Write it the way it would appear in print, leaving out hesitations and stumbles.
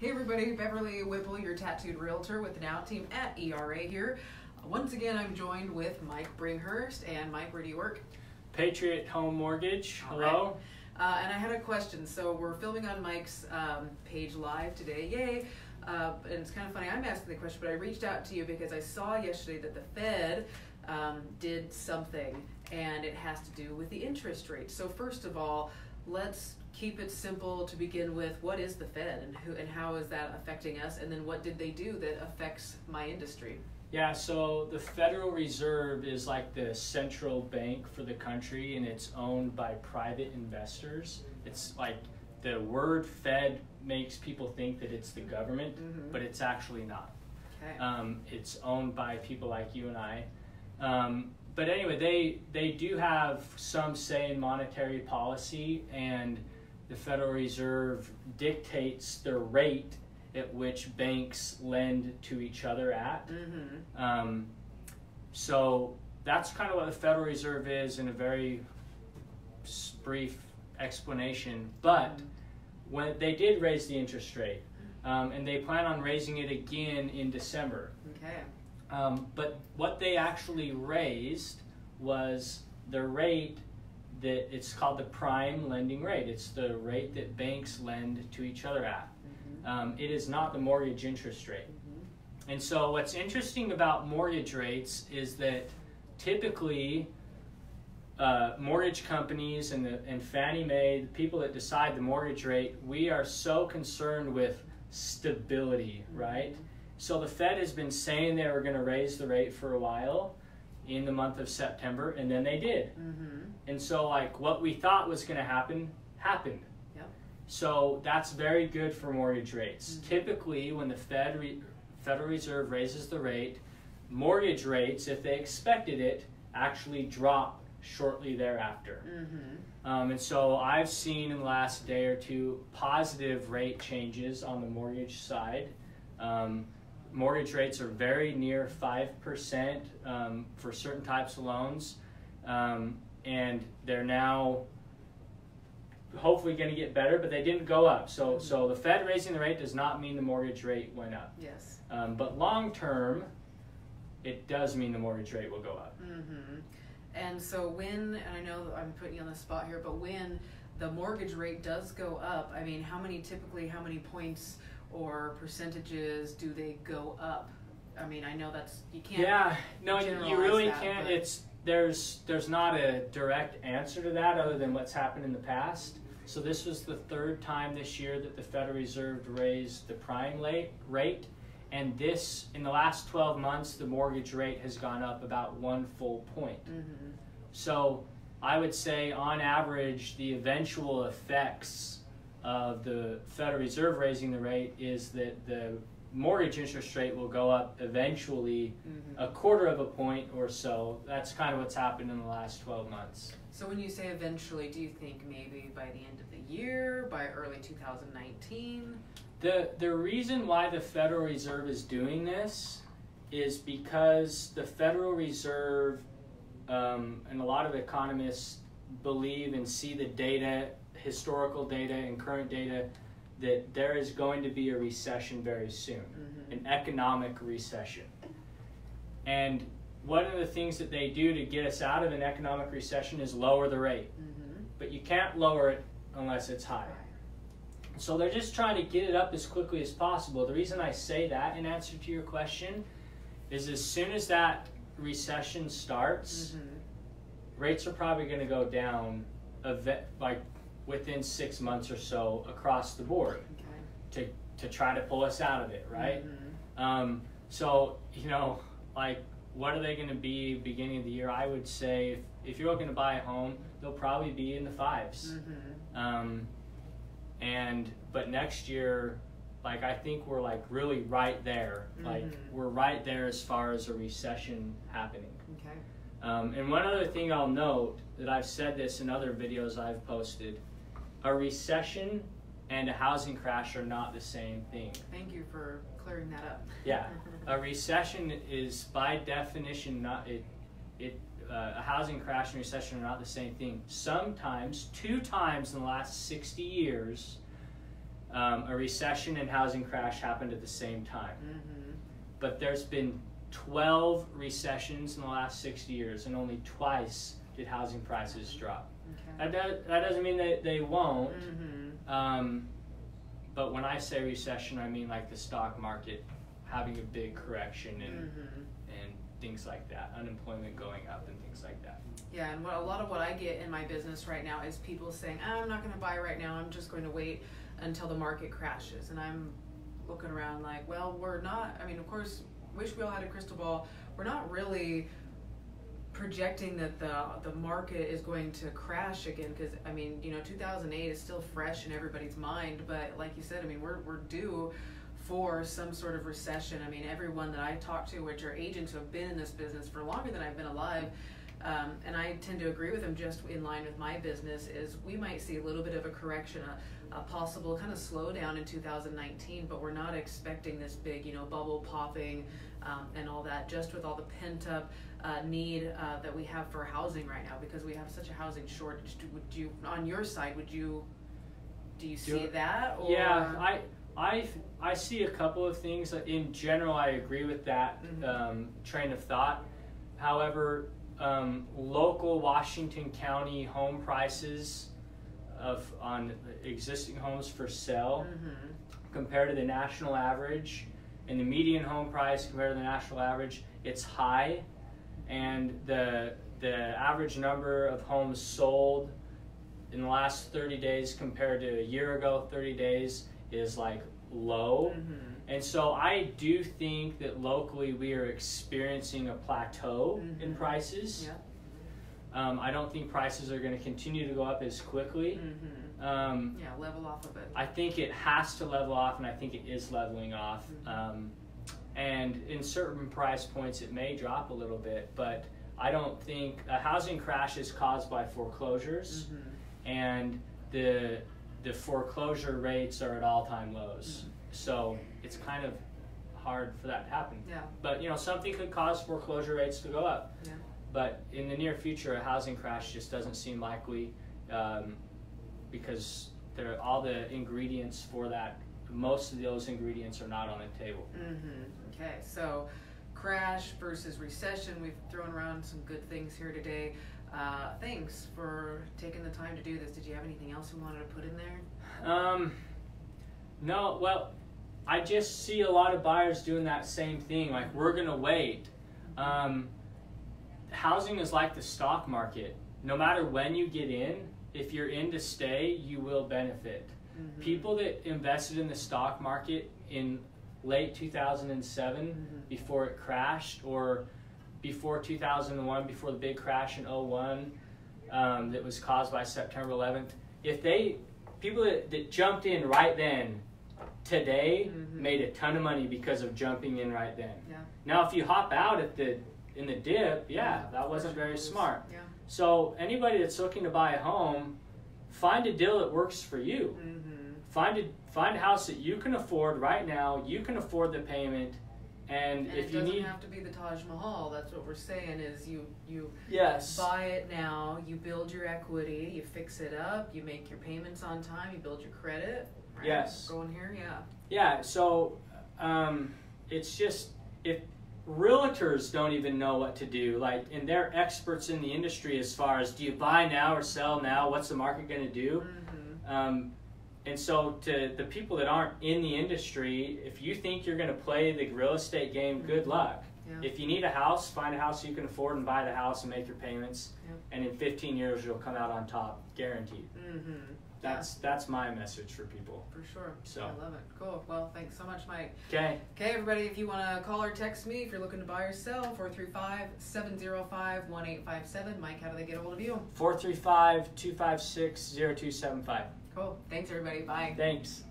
Hey everybody, Beverly Whipple, your tattooed realtor with the Now team at ERA here. Once again, I'm joined with Mike Bringhurst. And Mike, where do you work? Patriot Home Mortgage. All Hello. Right. And I had a question. So we're filming on Mike's page live today. Yay. And it's kind of funny, I'm asking the question, but I reached out to you because I saw yesterday that the Fed did something, and it has to do with the interest rate. So first of all, let's keep it simple to begin with. What is the Fed, and how is that affecting us? And then what did they do that affects my industry? Yeah, so the Federal Reserve is like the central bank for the country, and it's owned by private investors. It's like the word Fed makes people think that it's the government, but it's actually not. Okay. It's owned by people like you and I. But anyway, they do have some say in monetary policy, and the Federal Reserve dictates the rate at which banks lend to each other at. So that's kind of what the Federal Reserve is in a very brief explanation. But when they did raise the interest rate, and they plan on raising it again in December. Okay. But what they actually raised was the rate that it's called the prime lending rate. It's the rate that banks lend to each other at. It is not the mortgage interest rate. And so what's interesting about mortgage rates is that typically mortgage companies and Fannie Mae, the people that decide the mortgage rate, we are so concerned with stability, right? So the Fed has been saying they were going to raise the rate for a while in the month of September, and then they did. And so like what we thought was going to happen, happened. Yep. So that's very good for mortgage rates. Typically when the Federal Reserve raises the rate, mortgage rates, if they expected it, actually drop shortly thereafter. And so I've seen in the last day or two positive rate changes on the mortgage side. Mortgage rates are very near 5% for certain types of loans, and they're now hopefully going to get better, but they didn't go up. So the Fed raising the rate does not mean the mortgage rate went up. Yes. But long term, it does mean the mortgage rate will go up. And so when, and I know that I'm putting you on the spot here, but when the mortgage rate does go up, I mean, how many points or percentages do they go up? I mean, I know that's, you can't. Yeah, no, you really that, can't. But There's not a direct answer to that other than what's happened in the past. So this was the third time this year that the Federal Reserve raised the prime rate, and this, in the last 12 months, the mortgage rate has gone up about 1 full point. So I would say on average, the eventual effects of the Federal Reserve raising the rate is that the mortgage interest rate will go up eventually 1/4 of a point or so. That's kind of what's happened in the last 12 months. So when you say eventually, do you think maybe by the end of the year, by early 2019? The reason why the Federal Reserve is doing this is because the Federal Reserve and a lot of economists believe and see the data, historical data and current data, that there is going to be a recession very soon, an economic recession. And one of the things that they do to get us out of an economic recession is lower the rate. But you can't lower it unless it's high. So they're just trying to get it up as quickly as possible. The reason I say that in answer to your question is as soon as that recession starts, rates are probably going to go down like within 6 months or so across the board to try to pull us out of it, right? So, you know, like what are they going to be beginning of the year? I would say if you're looking to buy a home, they'll probably be in the 5s. But next year, like I think we're like really right there. Like we're right there as far as a recession happening. And one other thing I'll note, that I've said this in other videos I've posted, a recession and a housing crash are not the same thing. Thank you for clearing that up. Yeah, a recession is by definition not a housing crash and recession are not the same thing. Sometimes, 2 times in the last 60 years, a recession and housing crash happened at the same time. But there's been 12 recessions in the last 60 years, and only twice did housing prices drop. That doesn't mean that they won't. But when I say recession, I mean like the stock market having a big correction and things like that, unemployment going up and things like that. Yeah, and a lot of what I get in my business right now is people saying, I'm not going to buy right now, I'm just going to wait until the market crashes. And I'm looking around like, well, we're not, I mean, of course, wish we all had a crystal ball. We're not really projecting that the market is going to crash again, because I mean, 2008 is still fresh in everybody's mind, but like you said, I mean, we're due for some sort of recession. I mean, everyone that I talk to, which are agents who have been in this business for longer than I've been alive, and I tend to agree with them just in line with my business, is we might see a little bit of a correction, a possible kind of slowdown in 2019, but we're not expecting this big, bubble popping and all that, just with all the pent up need that we have for housing right now, because we have such a housing shortage. Would you, on your side, do you see that? Or? Yeah, I see a couple of things. In general, I agree with that train of thought. However, local Washington County home prices on existing homes for sale compared to the national average, and the median home price compared to the national average, it's high, and the average number of homes sold in the last 30 days compared to a year ago 30 days is like low. And so I do think that locally we are experiencing a plateau in prices. I don't think prices are going to continue to go up as quickly. Level off a bit. I think it has to level off, and I think it is leveling off. And in certain price points it may drop a little bit, but I don't think a housing crash is caused by foreclosures, and the foreclosure rates are at all-time lows. So it's kind of hard for that to happen. But something could cause foreclosure rates to go up. But in the near future, a housing crash just doesn't seem likely, because all the ingredients for that, most of those ingredients are not on the table. Okay, so crash versus recession. We've thrown around some good things here today. Thanks for taking the time to do this. Did you have anything else you wanted to put in there? No, well, I just see a lot of buyers doing that same thing. Like, we're going to wait. Housing is like the stock market. No matter when you get in, if you're in to stay, you will benefit. People that invested in the stock market in late 2007, before it crashed, or before 2001, before the big crash in 01 that was caused by September 11th, people that jumped in right then, today, made a ton of money because of jumping in right then. Now, if you hop out in the dip, that wasn't very smart. So anybody that's looking to buy a home, find a deal that works for you. Find a house that you can afford right now. You can afford the payment, and if you need, it doesn't have to be the Taj Mahal. That's what we're saying. Is you yes, buy it now. You build your equity. You fix it up. You make your payments on time. You build your credit. Right? Yes. Going here, So it's just, if realtors don't even know what to do, and they're experts in the industry as far as, do you buy now or sell now? What's the market going to do? And so to the people that aren't in the industry, if you think you're going to play the real estate game, good luck. If you need a house, find a house you can afford and buy the house and make your payments. And in 15 years, you'll come out on top, guaranteed. That's my message for people. For sure. So I love it. Cool. Well, thanks so much, Mike. Okay, everybody, if you want to call or text me, if you're looking to buy or sell, 435-705-1857. Mike, how do they get a hold of you? 435-256-0275. Cool. Thanks, everybody. Bye. Thanks.